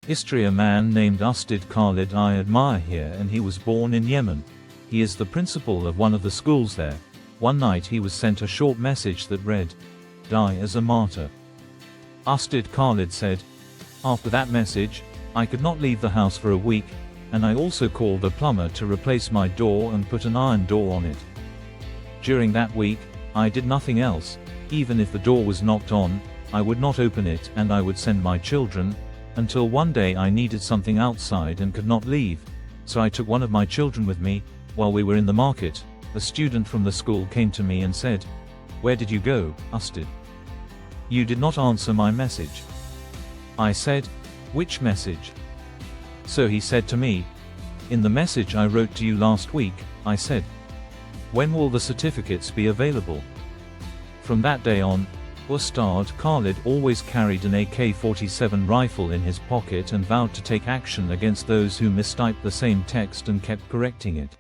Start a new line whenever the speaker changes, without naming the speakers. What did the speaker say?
History: a man named Ustad Khalid I admire here, and he was born in Yemen. He is the principal of one of the schools there. One night he was sent a short message that read, "Die as a martyr." Ustad Khalid said, "After that message, I could not leave the house for a week, and I also called a plumber to replace my door and put an iron door on it. During that week, I did nothing else. Even if the door was knocked on, I would not open it, and I would send my children, until one day I needed something outside and could not leave, so I took one of my children with me. While we were in the market, a student from the school came to me and said, 'Where did you go, Ustad? You did not answer my message.' I said, 'Which message?' So he said to me, 'In the message I wrote to you last week.' I said, 'When will the certificates be available?' From that day on, Ustad Khalid always carried an AK-47 rifle in his pocket and vowed to take action against those who mistyped the same text and kept correcting it.